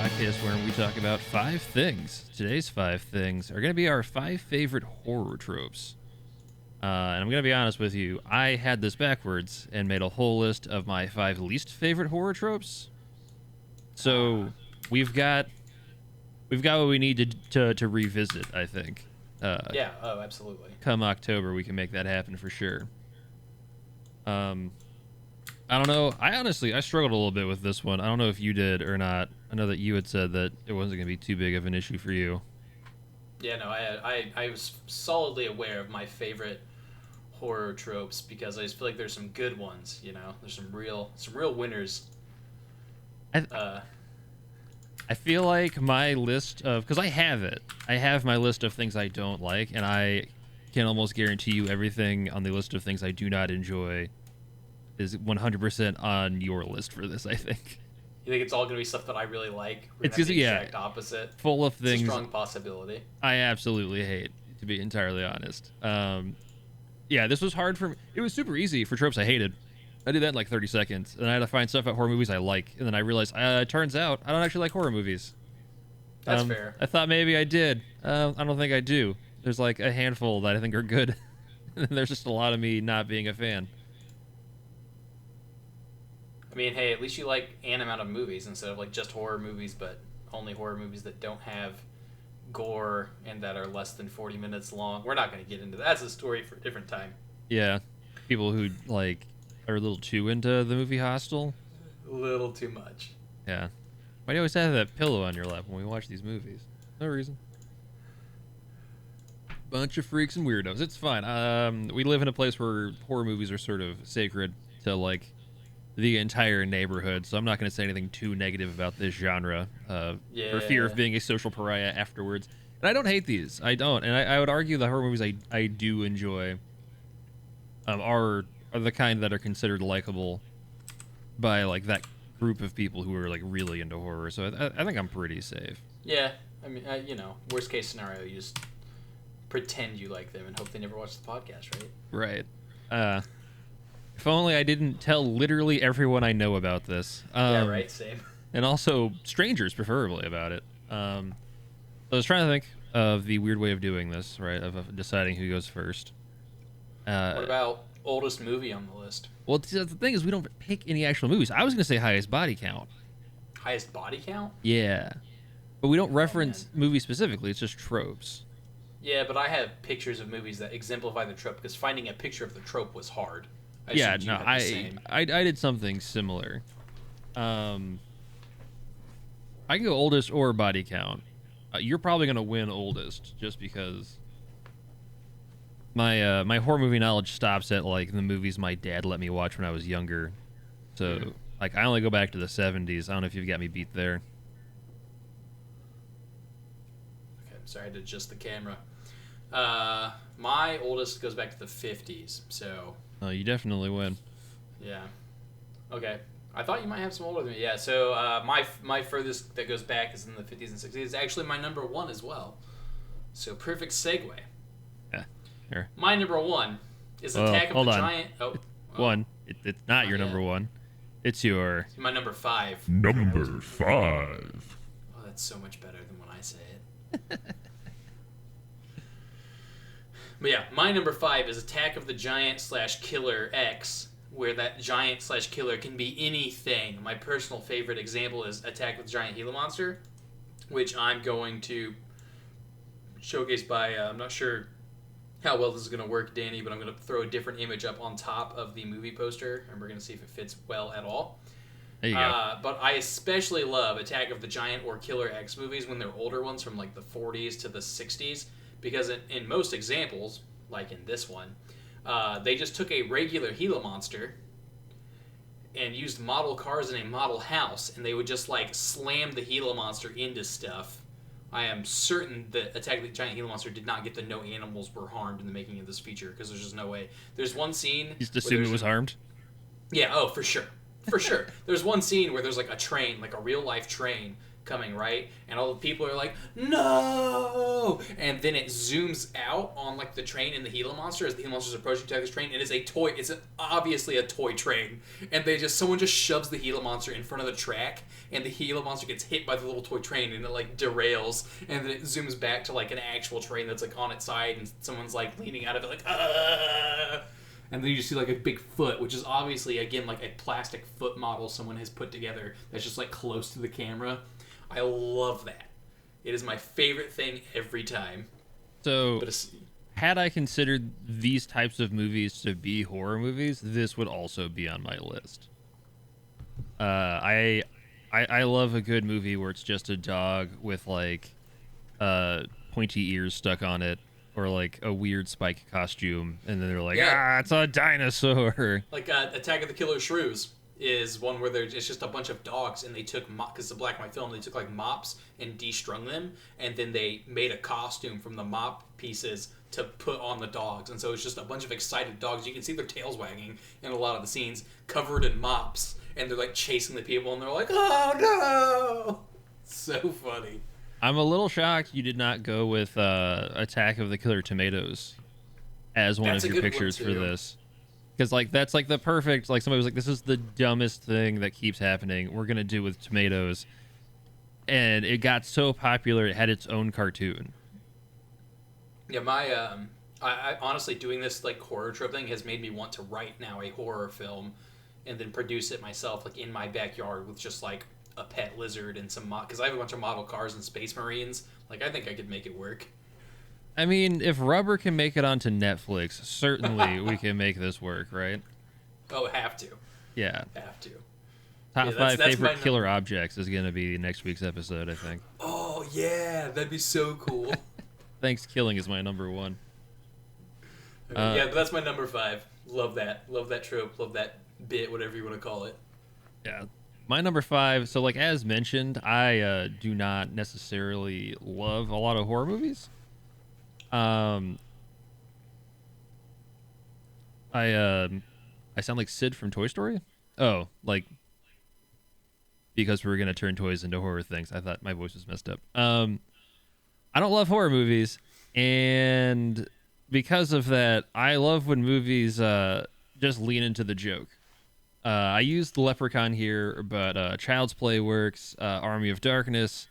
podcast where we talk about 5 things. Today's 5 things are going to be our 5 favorite horror tropes. And I'm going to be honest with you, I had this backwards and made a whole list of my 5 least favorite horror tropes. So we've got what we need to revisit, I think. Yeah, oh, absolutely. Come October, we can make that happen for sure. I don't know. I struggled a little bit with this one. I don't know if you did or not. I know that you had said that it wasn't going to be too big of an issue for you. Yeah, no, I was solidly aware of my favorite horror tropes because I just feel like there's some good ones. You know, there's some real winners. I feel like my list of, because I have my list of things I don't like, and I can almost guarantee you everything on the list of things I do not enjoy is 100% on your list for this, I think. You think it's all going to be stuff that I really like? It's just, the exact opposite. Full of things. It's a strong possibility. I absolutely hate, to be entirely honest. Yeah, this was hard for me. It was super easy for tropes I hated. I did that in like 30 seconds, and I had to find stuff about horror movies I like, and then I realized, it turns out, I don't actually like horror movies. That's fair. I thought maybe I did. I don't think I do. There's like a handful that I think are good, and there's just a lot of me not being a fan. I mean, hey, at least you like an amount of movies instead of like just horror movies, but only horror movies that don't have gore and that are less than 40 minutes long. We're not going to get into that. That's a story for a different time. Yeah, people who like are a little too into the movie Hostel. A little too much. Yeah. Why do you always have that pillow on your lap when we watch these movies? No reason. Bunch of freaks and weirdos. It's fine. We live in a place where horror movies are sort of sacred to like the entire neighborhood, so I'm not going to say anything too negative about this genre for fear of being a social pariah afterwards. And I don't hate these. I don't. And I would argue the horror movies I do enjoy are the kind that are considered likable by like that group of people who are like really into horror. So I think I'm pretty safe. Yeah. I mean, worst case scenario, you just pretend you like them and hope they never watch the podcast, right? Right. If only I didn't tell literally everyone I know about this. Yeah, right, same. And also strangers, preferably, about it. I was trying to think of the weird way of doing this, right, of deciding who goes first. What about oldest movie on the list? Well, the thing is, we don't pick any actual movies. I was going to say highest body count. Highest body count? Yeah. But we don't reference movies specifically. It's just tropes. Yeah, but I have pictures of movies that exemplify the trope, because finding a picture of the trope was hard. I did something similar. I can go oldest or body count. You're probably gonna win oldest just because my horror movie knowledge stops at like the movies my dad let me watch when I was younger. So like I only go back to the 70s. I don't know if you've got me beat there. Okay, I'm sorry to adjust the camera. My oldest goes back to the 50s, so... Oh, you definitely win. Yeah. Okay. I thought you might have some older than me. Yeah, so my furthest that goes back is in the 50s and 60s. It's actually my number 1 as well. So perfect segue. Yeah, sure. My number 1 is Attack of the Giant... One. It's not your number 1. It's your... It's my number 5. Number 5. Oh, that's so much better than when I say it. But yeah, my number 5 is Attack of the Giant / Killer X, where that giant / killer can be anything. My personal favorite example is Attack of the Giant Gila Monster, which I'm going to showcase by, I'm not sure how well this is going to work, Danny, but I'm going to throw a different image up on top of the movie poster, and we're going to see if it fits well at all. There you go. But I especially love Attack of the Giant or Killer X movies when they're older ones from like the 40s to the 60s. Because in most examples, like in this one, they just took a regular Gila monster and used model cars in a model house, and they would just like slam the Gila monster into stuff. I am certain that Attack of the Giant Gila Monster did not get the no animals were harmed in the making of this feature, because there's just no way. There's one scene... You just assumed it was harmed? Yeah, oh, for sure. For sure. There's one scene where there's like a train, like a real-life train, coming, right? And all the people are like, no! And then it zooms out on like the train and the Gila monster as the Gila monster's approaching to attack this train, and it's a toy. It's obviously a toy train, and someone just shoves the Gila monster in front of the track, and the Gila monster gets hit by the little toy train, and it like derails, and then it zooms back to like an actual train that's like on its side, and someone's like leaning out of it like, ah! And then you just see like a big foot, which is obviously, again, like a plastic foot model someone has put together that's just like close to the camera. I love that. It is my favorite thing every time. So, had I considered these types of movies to be horror movies, this would also be on my list. I love a good movie where it's just a dog with like pointy ears stuck on it, or like a weird spike costume, and then they're like, it's a dinosaur. Like Attack of the Killer Shrews is one where it's just a bunch of dogs, and they took, because it's a black and white film, they took like mops and de-strung them, and then they made a costume from the mop pieces to put on the dogs. And so it's just a bunch of excited dogs. You can see their tails wagging in a lot of the scenes, covered in mops, and they're like chasing the people, and they're like, oh no! So funny. I'm a little shocked you did not go with Attack of the Killer Tomatoes as one of your pictures for this. Because like that's like the perfect, like somebody was like, this is the dumbest thing that keeps happening. We're going to do with tomatoes. And it got so popular, it had its own cartoon. Yeah, I honestly, doing this like horror trope thing has made me want to write now a horror film and then produce it myself, like in my backyard with just like a pet lizard and some because I have a bunch of model cars and Space Marines. Like, I think I could make it work. I mean, if Rubber can make it onto Netflix, certainly we can make this work, right? Oh, have to. Yeah. Have to. Top 5 favorite killer objects is going to be next week's episode, I think. Oh, yeah. That'd be so cool. Thanks Killing is my number 1. Yeah, but that's my number 5. Love that. Love that trope. Love that bit, whatever you want to call it. Yeah. My number 5, so like as mentioned, I do not necessarily love a lot of horror movies. I sound like Sid from Toy Story? Oh, like because we were gonna turn toys into horror things. I thought my voice was messed up. I don't love horror movies, and because of that, I love when movies just lean into the joke. I used Leprechaun here, but Child's Play works, Army of Darkness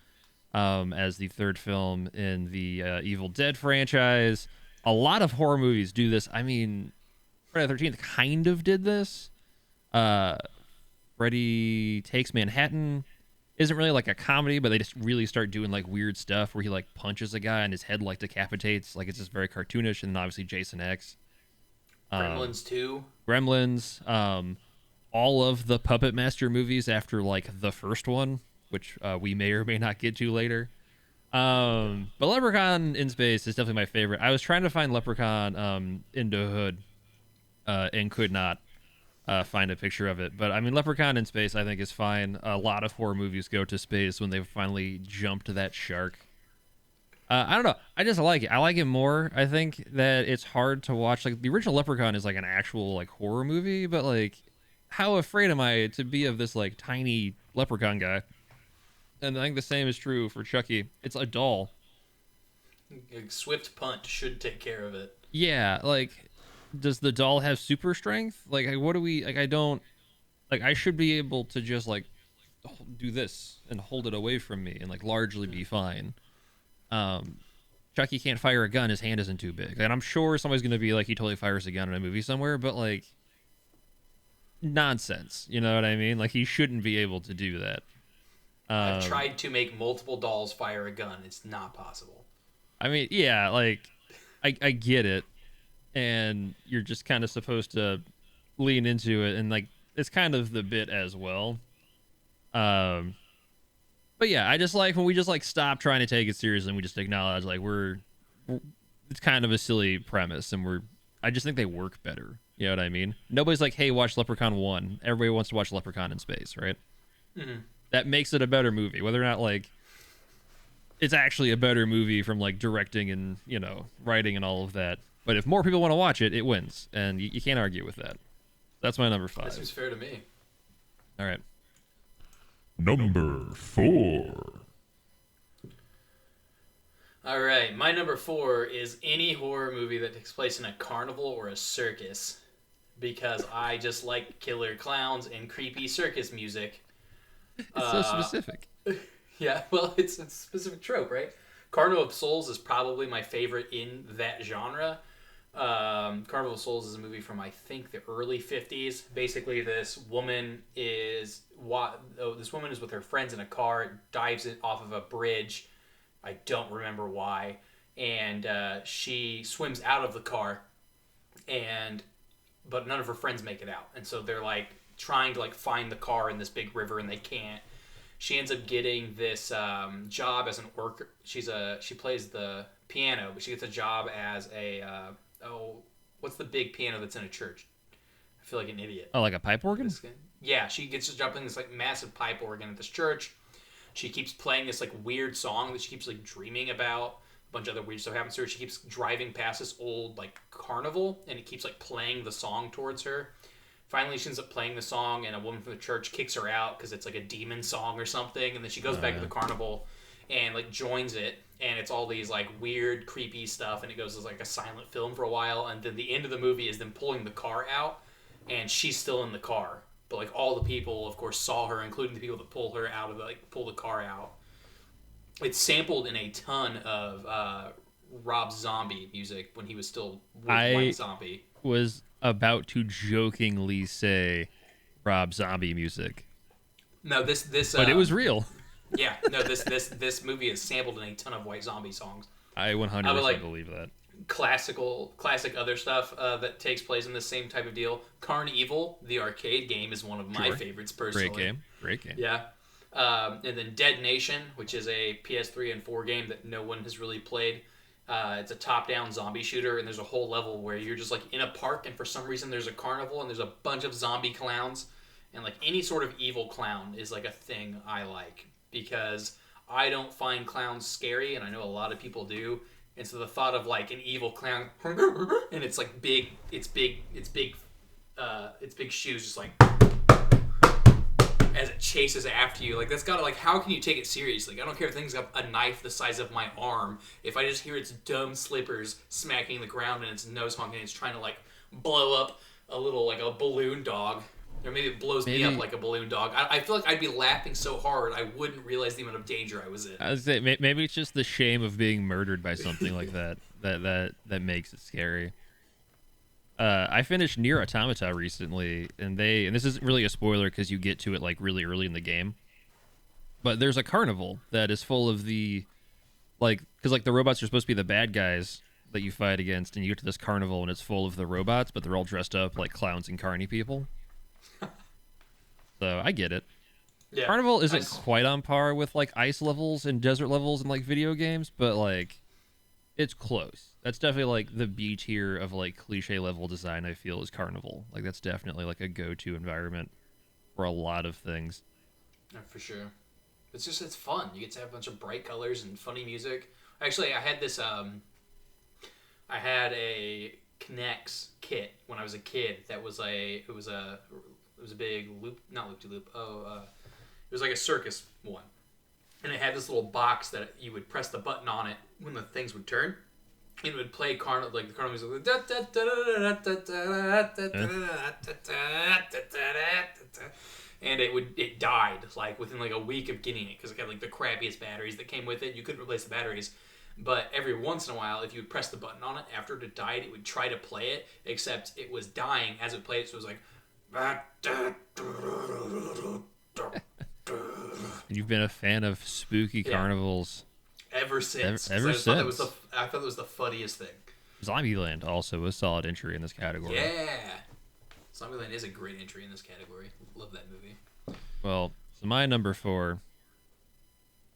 as the third film in the Evil Dead franchise. A lot of horror movies do this. I mean, Friday the 13th kind of did this. Freddy Takes Manhattan isn't really like a comedy, but they just really start doing like weird stuff where he like punches a guy and his head like decapitates. Like, it's just very cartoonish. And then obviously Jason X. Gremlins 2. Gremlins. All of the Puppet Master movies after like the first one, which we may or may not get to later. But Leprechaun in Space is definitely my favorite. I was trying to find Leprechaun into Hood and could not find a picture of it. But I mean, Leprechaun in Space I think is fine. A lot of horror movies go to space when they finally jump to that shark. I don't know. I just like it. I like it more. I think that it's hard to watch. Like, the original Leprechaun is like an actual like horror movie, but like, how afraid am I to be of this like tiny leprechaun guy? And I think the same is true for Chucky. It's a doll. A swift punt should take care of it. Yeah, like, does the doll have super strength? Like, what do we, like, I don't, like, I should be able to just like do this and hold it away from me and like largely be fine. Chucky can't fire a gun. His hand isn't too big. And I'm sure somebody's going to be like, he totally fires a gun in a movie somewhere, but like, nonsense. You know what I mean? Like, he shouldn't be able to do that. I've tried to make multiple dolls fire a gun. It's not possible. I mean, yeah, like, I get it. And you're just kind of supposed to lean into it. And, like, it's kind of the bit as well. But, yeah, I just like when we just, like, stop trying to take it seriously and we just acknowledge, like, it's kind of a silly premise. And I just think they work better. You know what I mean? Nobody's like, hey, watch Leprechaun 1. Everybody wants to watch Leprechaun in Space, right? Mm-hmm. That makes it a better movie. Whether or not, like, it's actually a better movie from, like, directing and, you know, writing and all of that. But if more people want to watch it, it wins. And you can't argue with that. That's my number 5. That seems fair to me. All right. Number 4. All right, my number 4 is any horror movie that takes place in a carnival or a circus, because I just like killer clowns and creepy circus music. It's so specific. Yeah, well, it's a specific trope, right? Carnival of Souls is probably my favorite in that genre. Carnival of Souls is a movie from I think the early 50s. Basically, this woman is with her friends in a car, dives off of a bridge. I don't remember why, and she swims out of the car, but none of her friends make it out, and so they're like trying to like find the car in this big river, and they can't. She ends up getting this job as an worker. She plays the piano, but she gets a job as a what's the big piano that's in a church? I feel like an idiot. Oh, like a pipe organ? Yeah, she gets a job playing this like massive pipe organ at this church. She keeps playing this like weird song that she keeps like dreaming about. A bunch of other weird stuff happens to her. She keeps driving past this old like carnival, and it keeps like playing the song towards her. Finally, she ends up playing the song, and a woman from the church kicks her out because it's like a demon song or something. And then she goes back to the carnival and like joins it, and it's all these like weird, creepy stuff, and it goes as like a silent film for a while. And then the end of the movie is them pulling the car out, and she's still in the car. But like all the people, of course, saw her, including the people that pull the car out. It's sampled in a ton of Rob Zombie music when he was still with White Zombie. Was about to jokingly say Rob Zombie music. No, this but it was real. Yeah, no, this movie is sampled in a ton of White Zombie songs. I 100% believe that. Classic other stuff that takes place in the same type of deal. Carnival, the arcade game, is one of my favorites personally. Great game. Yeah. And then Dead Nation, which is a PS3 and 4 game that no one has really played. It's a top-down zombie shooter, and there's a whole level where you're just like in a park, and for some reason there's a carnival, and there's a bunch of zombie clowns, and like any sort of evil clown is like a thing I like, because I don't find clowns scary, and I know a lot of people do, and so the thought of like an evil clown, and it's like big shoes, just like as it chases after you, like that's gotta, like, how can you take it seriously? I don't care if things got a knife the size of my arm. If I just hear its dumb slippers smacking the ground and its nose honking, and it's trying to like blow up a little like a balloon dog, or maybe it blows me up like a balloon dog. I feel like I'd be laughing so hard I wouldn't realize the amount of danger I was in. I would say maybe it's just the shame of being murdered by something like that that makes it scary. I finished Nier Automata recently, and this isn't really a spoiler because you get to it like really early in the game. But there's a carnival that is full of the, like, because like the robots are supposed to be the bad guys that you fight against, and you get to this carnival and it's full of the robots, but they're all dressed up like clowns and carny people. So I get it. Yeah, Carnival isn't quite on par with like ice levels and desert levels in like video games, but like it's close. That's definitely like the B tier of like cliche level design. I feel is Carnival. Like that's definitely like a go-to environment for a lot of things. Yeah, for sure. It's fun. You get to have a bunch of bright colors and funny music. Actually, I had this I had a K'NEX kit when I was a kid. That was it was a big loop, not loop-de-loop. It was like a circus one, and it had this little box that you would press the button on it when the things would turn. It would play Carnival, like the Carnival music, and it died like within like a week of getting it because it got like the crappiest batteries that came with it. You couldn't replace the batteries, but every once in a while, if you would press the button on it after it had died, it would try to play it, except it was dying as it played. So it was like. You've been a fan of spooky carnivals ever since. Ever since. I thought that was the funniest thing. Zombieland also a solid entry in this category. Yeah, Zombieland is a great entry in this category. Love that movie. Well, so my number 4,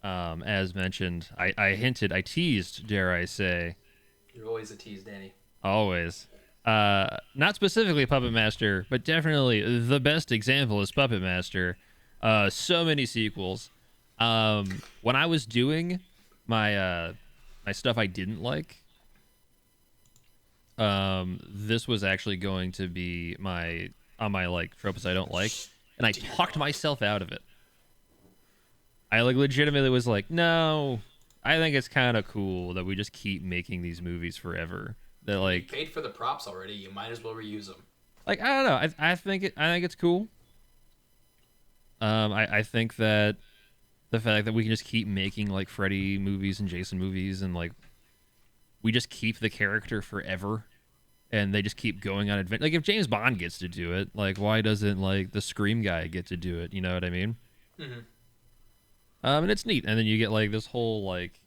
as mentioned, I teased, dare I say. You're always a tease, Danny. Always. Not specifically Puppet Master, but definitely the best example is Puppet Master. So many sequels. When I was doing my stuff I didn't like, this was actually going to be my like tropes I don't like, and I talked myself out of it. I like legitimately was like, no, I think it's kind of cool that we just keep making these movies forever. That You like paid for the props already. You might as well reuse them. I don't know. I think it's cool. I think that the fact that we can just keep making like Freddy movies and Jason movies and like we just keep the character forever and they just keep going on adventure. Like if James Bond gets to do it, like why doesn't like the Scream guy get to do it? You know what I mean? Mm-hmm. And it's neat. And then you get like this whole like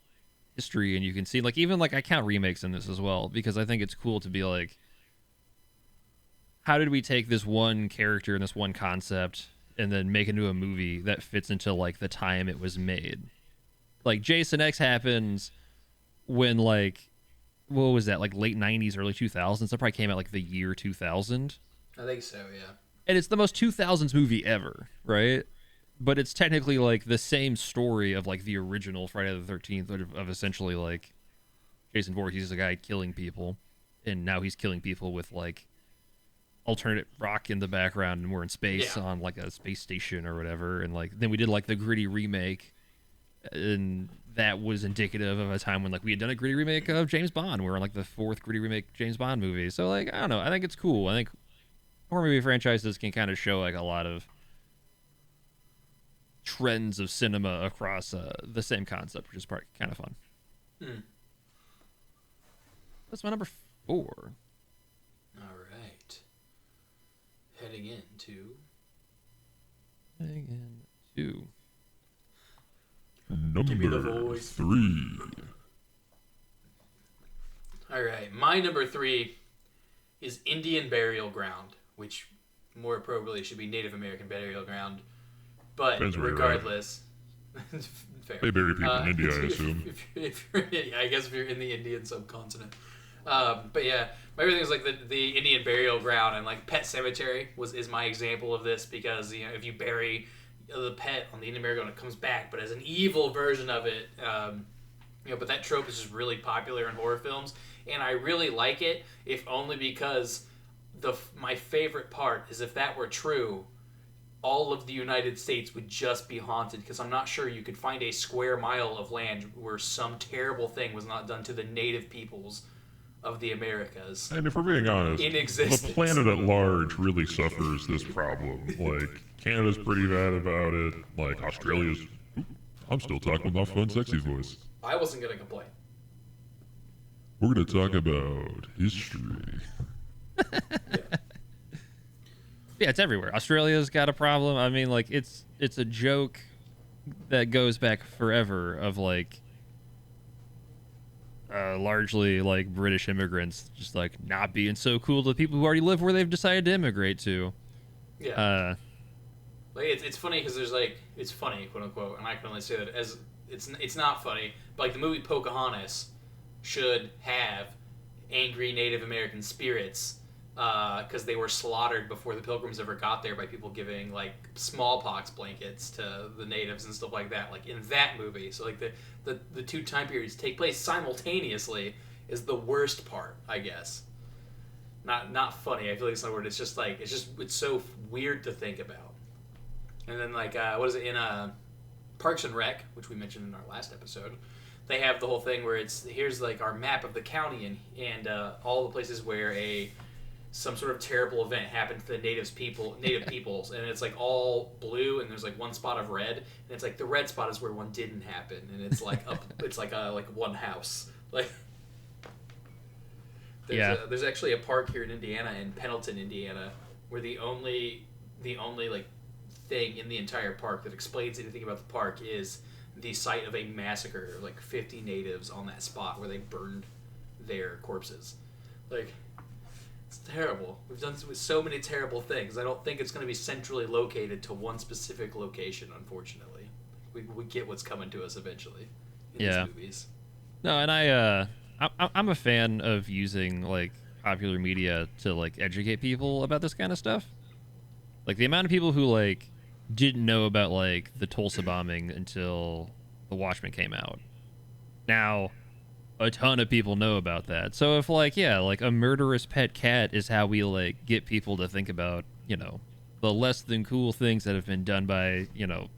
history and you can see like even like I count remakes in this as well because I think it's cool to be like how did we take this one character and this one concept and then make it into a movie that fits into like the time it was made. Like Jason X happens when like what was that like late 90s early 2000s that probably came out like the year 2000 I think so, yeah. and it's the most 2000s movie ever, right? But it's technically like the same story of like the original Friday the 13th of essentially like Jason Voorhees is a guy killing people and now he's killing people with like alternate rock in the background and we're in space on like a space station or whatever, and like then we did like the gritty remake and that was indicative of a time when like we had done a gritty remake of James Bond. We were on like the fourth gritty remake James Bond movie, so like I don't know, I think it's cool. I think horror movie franchises can kind of show like a lot of trends of cinema across the same concept, which is kind of fun. That's my number 4. All right. Heading into me the Number voice. 3. All right, my number 3 is Indian Burial Ground, which more appropriately should be Native American Burial Ground. But Depends where you're regardless, fair. They bury people in India, I assume. I guess if you're in the Indian subcontinent. But yeah, my favorite thing is like the Indian Burial Ground and like Pet Cemetery is my example of this because you know if you bury the pet on the Indian Burial Ground, it comes back, but as an evil version of it. You know, but that trope is just really popular in horror films, and I really like it, if only because my favorite part is if that were true, all of the United States would just be haunted, because I'm not sure you could find a square mile of land where some terrible thing was not done to the native peoples of the Americas. And if we're being honest, In existence. the planet at large really suffers this problem. Like, Canada's pretty bad about it. Like, Australia's... I'm still talking with my fun, sexy voice. I wasn't going to complain. We're going to talk about history. Yeah, it's everywhere. Australia's got a problem. I mean, like it's a joke that goes back forever of like largely like British immigrants just like not being so cool to people who already live where they've decided to immigrate to. Yeah. Like it's funny because there's like it's funny quote unquote, and I can only say that as it's not funny, but like the movie Pocahontas should have angry Native American spirits because they were slaughtered before the Pilgrims ever got there by people giving like smallpox blankets to the natives and stuff like that. Like in that movie, so like the two time periods take place simultaneously is the worst part, I guess. Not funny. I feel like it's not a word. It's just like it's so weird to think about. And then like what is it in Parks and Rec, which we mentioned in our last episode. They have the whole thing where here's like our map of the county and all the places where some sort of terrible event happened to the native peoples, and it's like all blue, and there's like one spot of red, and it's like the red spot is where one didn't happen, and it's like it's like one house. Like there's actually a park here in Indiana, in Pendleton, Indiana, where the only like thing in the entire park that explains anything about the park is the site of a massacre of like 50 natives on that spot where they burned their corpses. Like, it's terrible. We've done so many terrible things. I don't think it's going to be centrally located to one specific location, unfortunately. We get what's coming to us eventually in these movies. No, and I'm a fan of using like popular media to like educate people about this kind of stuff. Like the amount of people who like didn't know about like the Tulsa bombing until The Watchmen came out. Now, a ton of people know about that. So if like like a murderous pet cat is how we like get people to think about, you know, the less than cool things that have been done by, you know,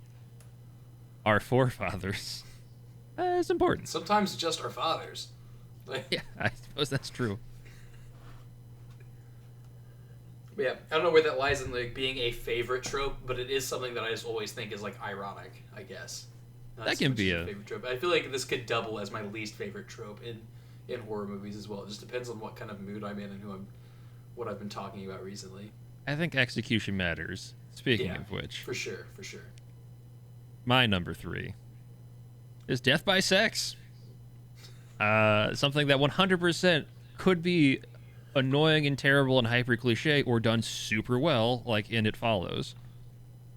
our forefathers. It's important. Sometimes just our fathers. Yeah, I suppose that's true. Yeah, I don't know where that lies in like being a favorite trope, but it is something that I just always think is like ironic, I guess. Not That so can much be as a favorite trope. I feel like this could double as my least favorite trope in horror movies as well. It just depends on what kind of mood I'm in and what I've been talking about recently. I think execution matters. Speaking of which, for sure. my number 3 is death by sex. Something that 100% could be annoying and terrible and hyper cliche, or done super well, like in It Follows.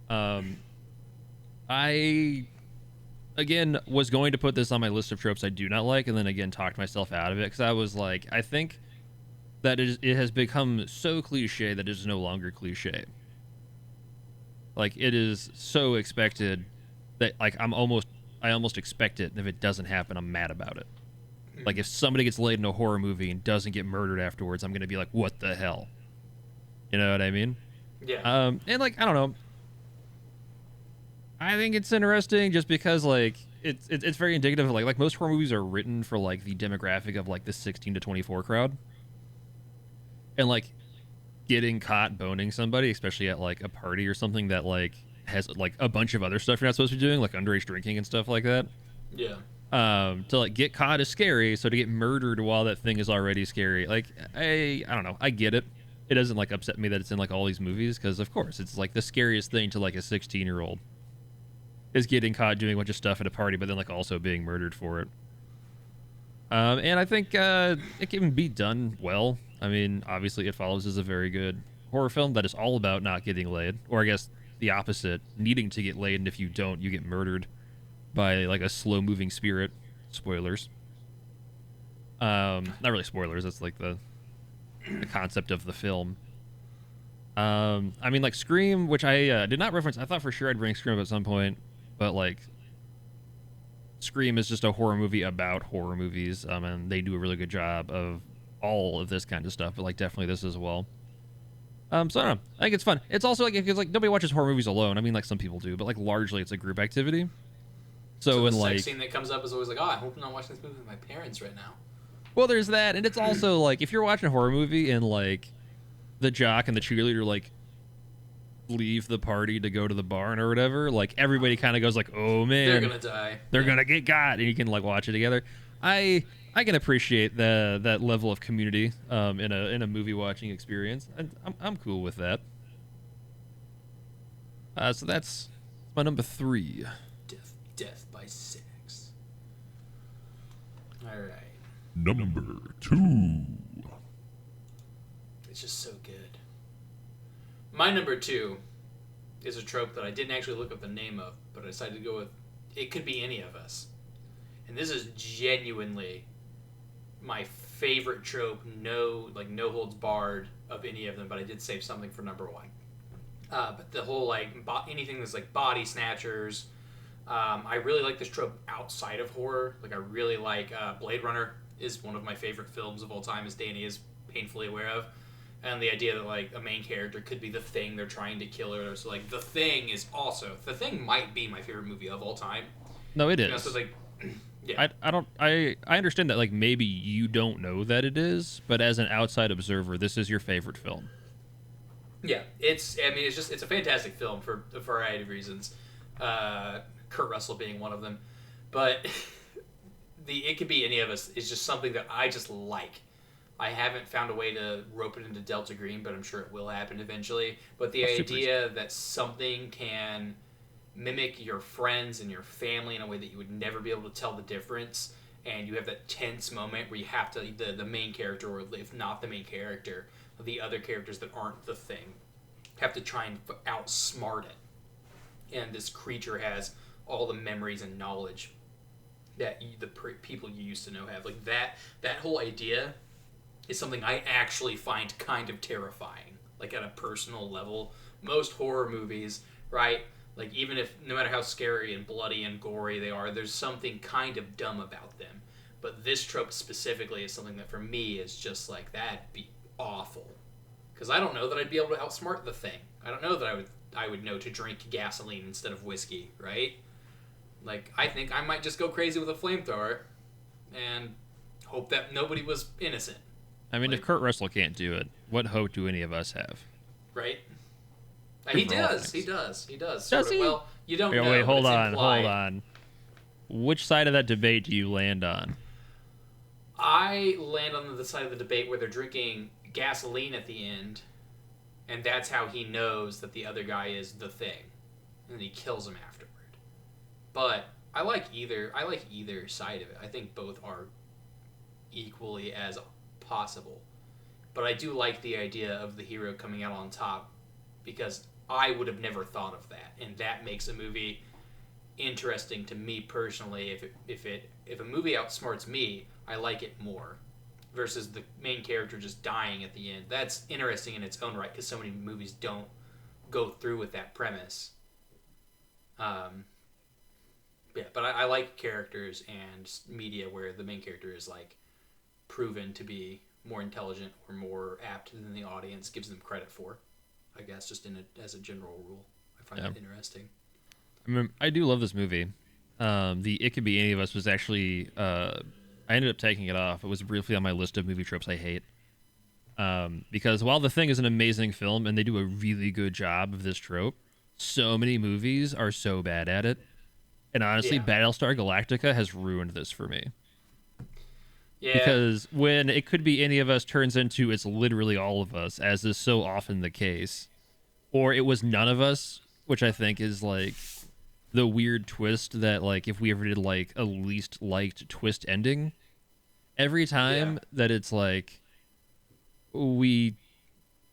I again was going to put this on my list of tropes I do not like, and then again talked myself out of it because I was like, I think that it has become so cliche that it is no longer cliche. Like, it is so expected that like I almost expect it, and if it doesn't happen, I'm mad about it. Like, if somebody gets laid in a horror movie and doesn't get murdered afterwards, I'm gonna be like, what the hell? You know what I mean? Yeah. And like, I don't know. I think it's interesting just because like it's very indicative of like most horror movies are written for like the demographic of like the 16 to 24 crowd. And like getting caught boning somebody, especially at like a party or something that like has like a bunch of other stuff you're not supposed to be doing, like underage drinking and stuff like that. Yeah. To like get caught is scary, so to get murdered while that thing is already scary, like I don't know, I get it. It doesn't like upset me that it's in like all these movies, because of course it's like the scariest thing to like a 16-year-old is getting caught doing a bunch of stuff at a party, but then like also being murdered for it. And I think it can be done well. I mean, obviously, It Follows is a very good horror film that is all about not getting laid, or I guess the opposite, needing to get laid, and if you don't, you get murdered by like a slow-moving spirit. Spoilers. Not really spoilers. That's like the concept of the film. I mean, like Scream, which I did not reference. I thought for sure I'd bring Scream up at some point, but like Scream is just a horror movie about horror movies, and they do a really good job of all of this kind of stuff, but like definitely this as well. So I don't know. I think it's fun. It's also like, because like nobody watches horror movies alone. I mean, like some people do, but like largely it's a group activity. So the in like sex scene that comes up is always like, oh, I hope I'm not watching this movie with my parents right now. Well, there's that, and it's also like if you're watching a horror movie and like the jock and the cheerleader like leave the party to go to the barn or whatever, like everybody kind of goes like, oh man, they're gonna die, they're gonna get got, and you can like watch it together. I can appreciate that level of community in a movie watching experience. I'm cool with that. So that's my number 3. Death by sex. All right. Number 2. It's just so good. My number 2 is a trope that I didn't actually look up the name of, but I decided to go with It Could Be Any of Us. And this is genuinely my favorite trope, no holds barred of any of them, but I did save something for number 1. But the whole like anything that's like body snatchers, I really like this trope outside of horror. Like I really like Blade Runner is one of my favorite films of all time, as Danny is painfully aware of. And the idea that like a main character could be the thing they're trying to kill, or so like The Thing is also The Thing might be my favorite movie of all time. No, it is. You know, so like, yeah. I understand that like maybe you don't know that it is, but as an outside observer, this is your favorite film. Yeah, it's a fantastic film for a variety of reasons. Kurt Russell being one of them, but It Could Be Any of Us is just something that I just like. I haven't found a way to rope it into Delta Green, but I'm sure it will happen eventually. But the idea that something can mimic your friends and your family in a way that you would never be able to tell the difference, and you have that tense moment where you have to, the main character, or if not the main character, the other characters that aren't the thing, have to try and outsmart it. And this creature has all the memories and knowledge that the people you used to know have. Like that whole idea is something I actually find kind of terrifying, like at a personal level. Most horror movies, right? Like even if, no matter how scary and bloody and gory they are, there's something kind of dumb about them. But this trope specifically is something that for me is just like, that'd be awful. Because I don't know that I'd be able to outsmart the thing. I don't know that I would know to drink gasoline instead of whiskey, right? Like, I think I might just go crazy with a flamethrower and hope that nobody was innocent. I mean, if Kurt Russell can't do it, what hope do any of us have? Right? He does. He does. Does he? Well, you don't know. Wait, hold but it's on, implied. hold on. Which side of that debate do you land on? I land on the side of the debate where they're drinking gasoline at the end, and that's how he knows that the other guy is the thing, and then he kills him afterward. But I like either side of it. I think both are equally as possible. But I do like the idea of the hero coming out on top, because I would have never thought of that, and that makes a movie interesting to me personally. If a movie outsmarts me, I like it more, versus the main character just dying at the end. That's interesting in its own right, because so many movies don't go through with that premise. Yeah, but I like characters and media where the main character is like proven to be more intelligent or more apt than the audience gives them credit for. I guess just as a general rule, I find that interesting. I mean, I do love this movie. The It Could Be Any of Us was actually I ended up taking it off. It was briefly on my list of movie tropes I hate. Because while The Thing is an amazing film and they do a really good job of this trope, so many movies are so bad at it. And honestly, Battlestar Galactica has ruined this for me. Yeah. Because when It Could Be Any of Us turns into It's Literally All of Us, as is so often the case, or It Was None of Us, which I think is like the weird twist that, like, if we ever did like a least liked twist ending, every time that it's like we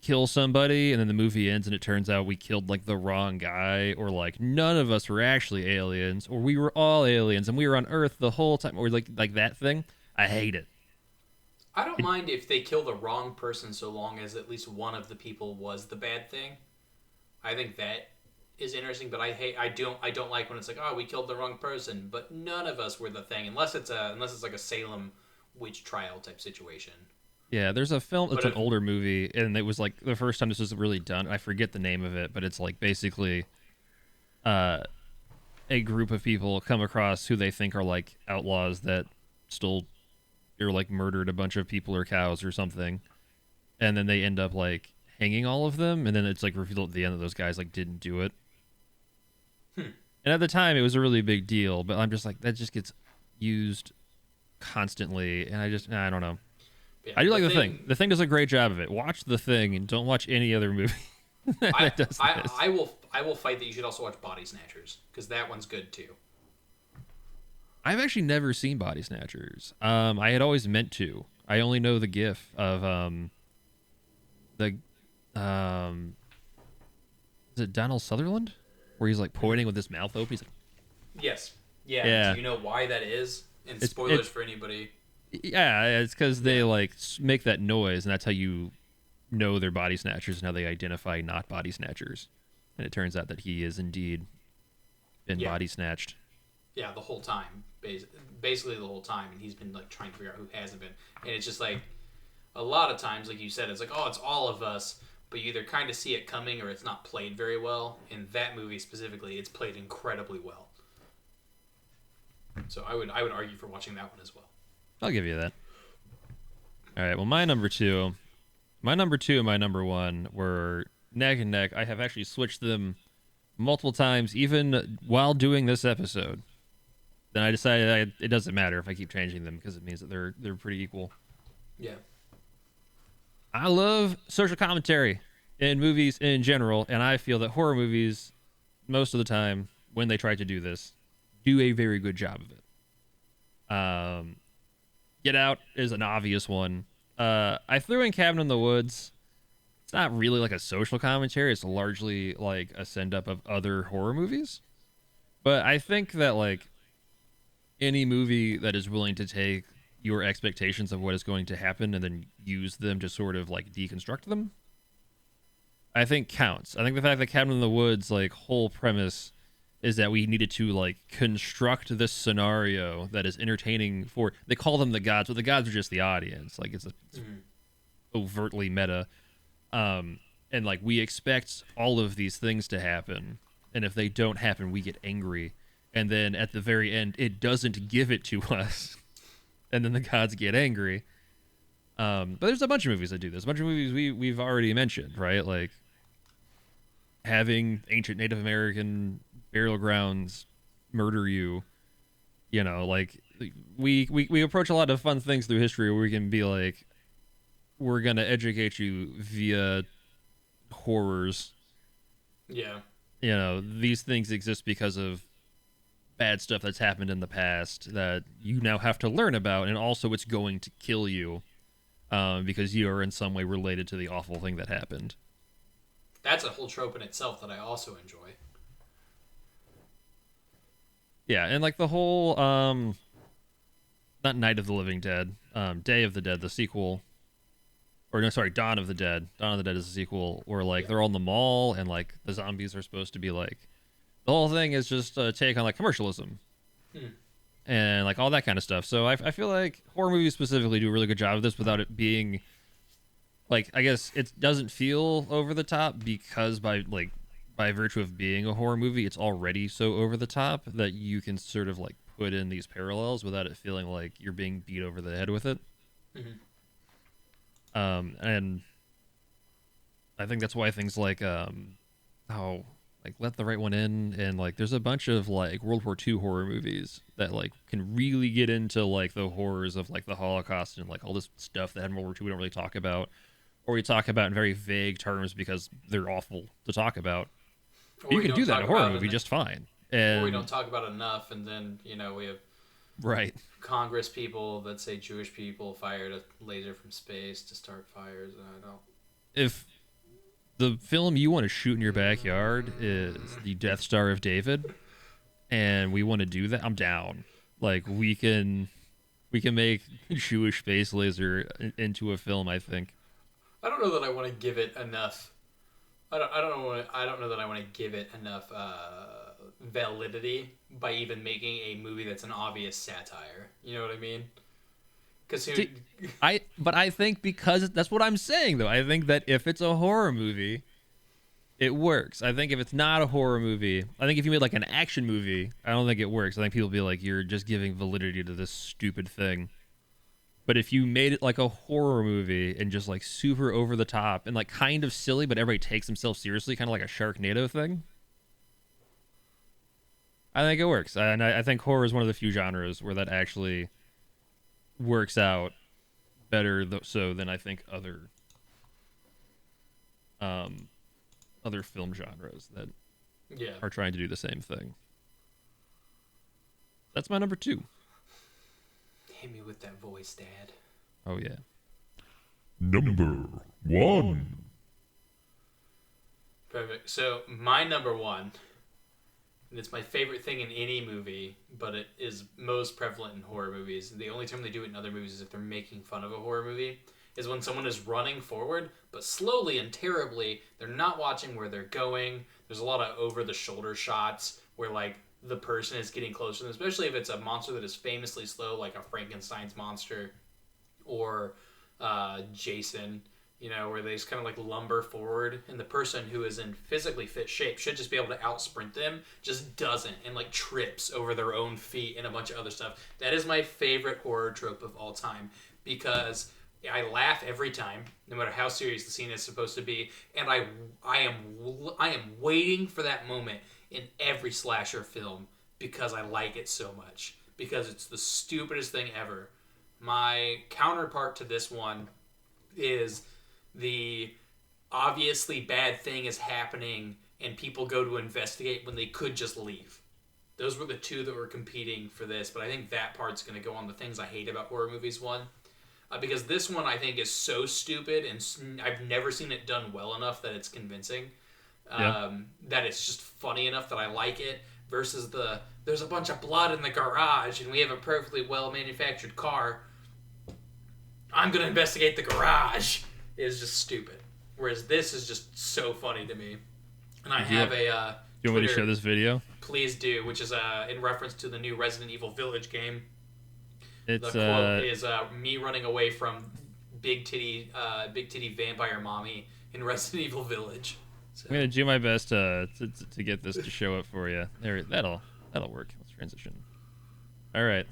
kill somebody and then the movie ends and it turns out we killed like the wrong guy, or like none of us were actually aliens, or we were all aliens and we were on Earth the whole time, or like that thing, I hate it. I don't mind if they kill the wrong person so long as at least one of the people was the bad thing. I think that is interesting, but I don't like when it's like, oh, we killed the wrong person, but none of us were the thing, unless it's like a Salem witch trial type situation. Yeah, there's a film, it's an older movie, and it was like the first time this was really done. I forget the name of it, but it's like basically a group of people come across who they think are like outlaws that stole or like murdered a bunch of people or cows or something, and then they end up like hanging all of them, and then it's like revealed at the end that those guys like didn't do it. And at the time it was a really big deal, but I'm just like, that just gets used constantly, and I don't know. Yeah, I do like The Thing. The Thing does a great job of it. Watch The Thing and don't watch any other movie that does this. I will fight that you should also watch Body Snatchers, because that one's good too. I've actually never seen Body Snatchers. I had always meant to. I only know the gif of is it Donald Sutherland, where he's like pointing with his mouth open. He's like, yes, yeah. Do you know why that is? And spoilers for anybody. Yeah, it's because they like make that noise, and that's how you know they're body snatchers and how they identify not body snatchers. And it turns out that he is indeed been body snatched. Yeah, the whole time, basically the whole time, and he's been like trying to figure out who hasn't been. And it's just like a lot of times, like you said, it's like, oh, it's all of us, but you either kind of see it coming or it's not played very well. In that movie specifically, it's played incredibly well. So I would argue for watching that one as well. I'll give you that. All right. Well, my number two and my number one were neck and neck. I have actually switched them multiple times, even while doing this episode. Then I decided it doesn't matter if I keep changing them, because it means that they're pretty equal. Yeah. I love social commentary in movies in general, and I feel that horror movies, most of the time, when they try to do this, do a very good job of it. Get Out is an obvious one. I threw in Cabin in the Woods. It's not really like a social commentary. It's largely like a send-up of other horror movies. But I think that like any movie that is willing to take your expectations of what is going to happen and then use them to sort of like deconstruct them, I think counts. I think the fact that Cabin in the Woods, like, whole premise is that we needed to like construct this scenario that is entertaining for, they call them the gods, but the gods are just the audience. Like it's overtly meta. And like we expect all of these things to happen, and if they don't happen, we get angry. and then at the very end it doesn't give it to us, and then the gods get angry. But there's a bunch of movies that do this. A bunch of movies we've already mentioned, right? Like having ancient Native American burial grounds murder you. You know, like we approach a lot of fun things through history where we can be like, we're gonna educate you via horrors. Yeah. You know, these things exist because of bad stuff that's happened in the past that you now have to learn about, and also it's going to kill you because you are in some way related to the awful thing that happened. That's a whole trope in itself that I also enjoy. Yeah, and like the whole not Night of the Living Dead, Day of the Dead, the sequel, or no, sorry, Dawn of the Dead. Dawn of the Dead is the sequel where like they're all in the mall and like the zombies are supposed to be like, the whole thing is just a take on like commercialism and like all that kind of stuff. So I feel like horror movies specifically do a really good job of this without it being like, I guess it doesn't feel over the top because by virtue of being a horror movie, it's already so over the top that you can sort of like put in these parallels without it feeling like you're being beat over the head with it. And I think that's why things like like Let the Right One In, and like there's a bunch of like World War II horror movies that like can really get into like the horrors of like the Holocaust and like all this stuff that in World War II we don't really talk about, or we talk about in very vague terms because they're awful to talk about. You can do that in a horror movie just fine. And or we don't talk about enough, and then, you know, we have Congress people that say Jewish people fired a laser from space to start fires, and I don't... If the film you want to shoot in your backyard is the Death Star of David, and we want to do that, I'm down. Like, we can make Jewish space laser into a film, I think. I don't know that I want to give it enough... I don't know that I want to give it enough validity by even making a movie that's an obvious satire. You know what I mean? But I think because that's what I'm saying though. I think that if it's a horror movie, it works. I think if it's not a horror movie, I think if you made like an action movie, I don't think it works. I think people will be like, you're just giving validity to this stupid thing. But if you made it like a horror movie and just like super over the top and like kind of silly, but everybody takes themselves seriously, kind of like a Sharknado thing, I think it works. And I think horror is one of the few genres where that actually works out better so than I think other film genres that are trying to do the same thing. That's my number 2. Hit me with that voice, Dad. Oh, yeah. Number 1. Perfect. So, my number 1, and it's my favorite thing in any movie, but it is most prevalent in horror movies. The only time they do it in other movies is if they're making fun of a horror movie, is when someone is running forward, but slowly and terribly, they're not watching where they're going. There's a lot of over-the-shoulder shots where, like, the person is getting closer to them, especially if it's a monster that is famously slow, like a Frankenstein's monster or Jason, you know, where they just kind of like lumber forward, and the person who is in physically fit shape should just be able to outsprint them, just doesn't, and like trips over their own feet and a bunch of other stuff. That is my favorite horror trope of all time, because I laugh every time, no matter how serious the scene is supposed to be, and I am waiting for that moment in every slasher film because I like it so much, because it's the stupidest thing ever. My counterpart to this one is the obviously bad thing is happening and people go to investigate when they could just leave. Those were the two that were competing for this, but I think that part's going to go on the things I hate about horror movies one. Because this one I think is so stupid, and I've never seen it done well enough that it's convincing. That it's just funny enough that I like it, versus there's a bunch of blood in the garage and we have a perfectly well manufactured car, I'm gonna investigate the garage, is just stupid. Whereas this is just so funny to me. And I have a you want me to show this video? Please do, which is in reference to the new Resident Evil Village game. The quote is me running away from big titty vampire mommy in Resident Evil Village. So. I'm gonna do my best to get this to show up for you. There, that'll work. transition. All right.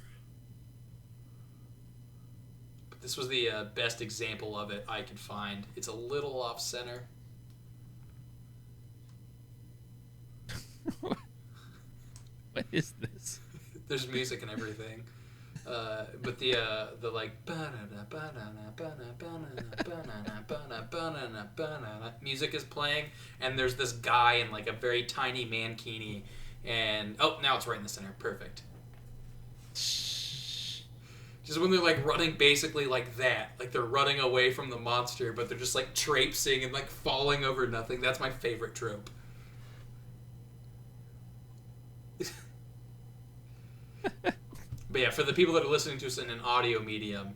But this was the best example of it I could find. It's a little off center. What is this? There's music and everything. But the like music is playing, and there's this guy in like a very tiny mankini, and now it's right in the center. Perfect. Just when they're like running basically like that, like they're running away from the monster, but they're just like traipsing and like falling over nothing. That's my favorite trope. But yeah, for the people that are listening to us in an audio medium,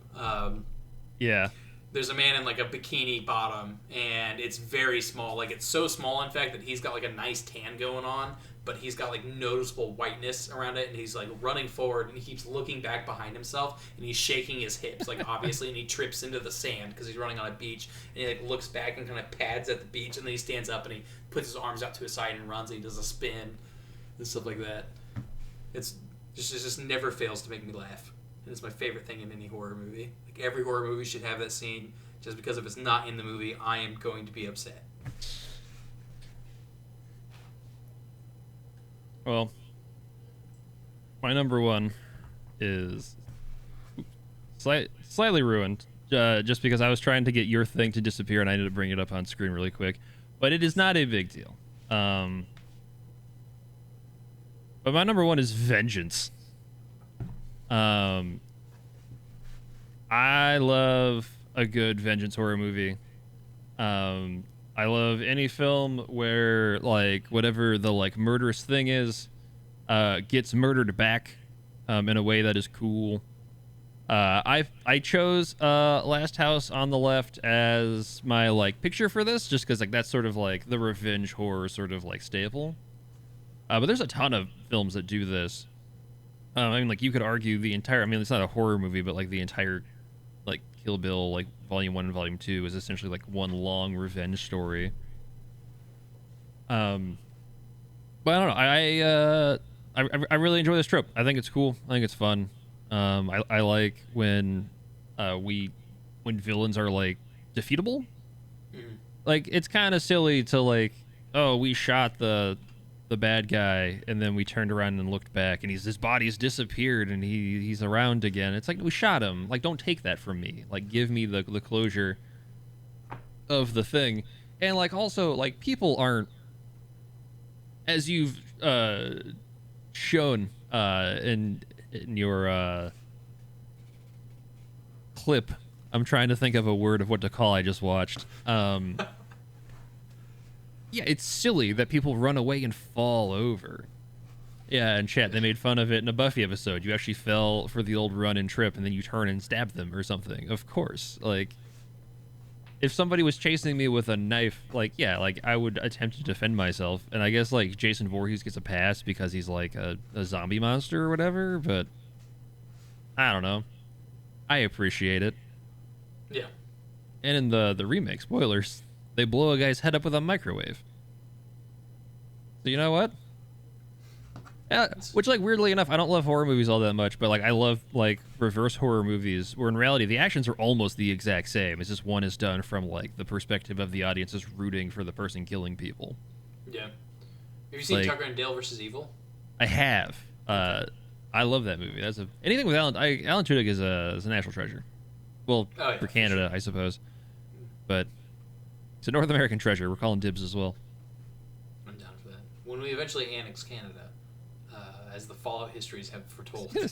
there's a man in like a bikini bottom, and it's very small. Like it's so small, in fact, that he's got like a nice tan going on, but he's got like noticeable whiteness around it, and he's like running forward, and he keeps looking back behind himself, and he's shaking his hips, like obviously, and he trips into the sand because he's running on a beach, and he like looks back and kind of pads at the beach, and then he stands up and he puts his arms out to his side and runs, and he does a spin and stuff like that. It just never fails to make me laugh. And it's my favorite thing in any horror movie. Like every horror movie should have that scene. Just because if it's not in the movie, I am going to be upset. Well, my number one is slightly ruined, just because I was trying to get your thing to disappear and I ended up bringing it up on screen really quick. But it is not a big deal. But my number one is Vengeance. I love a good vengeance horror movie. I love any film where like whatever the like murderous thing is gets murdered back in a way that is cool. I chose Last House on the Left as my like picture for this, just because like that's sort of like the revenge horror sort of like staple. But there's a ton of films that do this. I mean, like, you could argue the entire... I mean, it's not a horror movie, but, like, the entire, like, Kill Bill, like, Volume 1 and Volume 2 is essentially, like, one long revenge story. But I don't know. I really enjoy this trope. I think it's cool. I think it's fun. I like when villains are, like, defeatable. Mm. Like, it's kind of silly to, like, oh, we shot the bad guy, and then we turned around and looked back, and his body's disappeared, and he's around again. It's like, we shot him. Like, don't take that from me. Like, give me the closure of the thing. And, like, also, like, people aren't, as you've shown in your clip. I'm trying to think of a word of what to call I just watched. Yeah, it's silly that people run away and fall over. Yeah, in chat, they made fun of it in a Buffy episode. You actually fell for the old run and trip, and then you turn and stab them or something. Of course. Like, if somebody was chasing me with a knife, like, yeah, like, I would attempt to defend myself. And I guess, like, Jason Voorhees gets a pass because he's, like, a zombie monster or whatever, but I don't know. I appreciate it. Yeah. And in the remake, spoilers, they blow a guy's head up with a microwave. So you know what? Which, like, weirdly enough, I don't love horror movies all that much, but, like, I love, like, reverse horror movies where in reality the actions are almost the exact same. It's just one is done from, like, the perspective of the audience is rooting for the person killing people. Yeah. Have you seen like, Tucker and Dale versus Evil? I have. I love that movie. Anything with Alan Tudyk is a national treasure. Well, yeah, for Canada, sure. I suppose. But it's a North American treasure. We're calling dibs as well. I'm down for that. When we eventually annex Canada, as the Fallout histories have foretold. I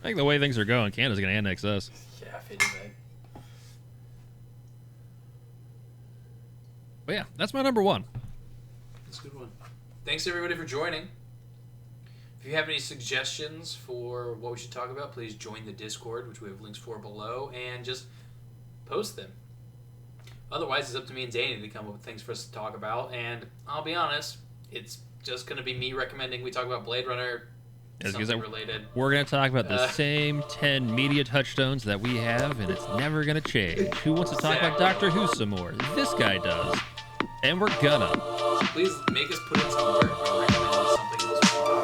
think the way things are going, Canada's going to annex us. Yeah, I figured that. But yeah, that's my number one. That's a good one. Thanks, everybody, for joining. If you have any suggestions for what we should talk about, please join the Discord, which we have links for below, and just post them. Otherwise, it's up to me and Danny to come up with things for us to talk about, and I'll be honest, it's just going to be me recommending we talk about Blade Runner, something related. We're going to talk about the same 10 media touchstones that we have, and it's never going to change. Who wants to talk about Doctor Who some more? This guy does. And we're gonna. Please make us put in some work and recommend something else.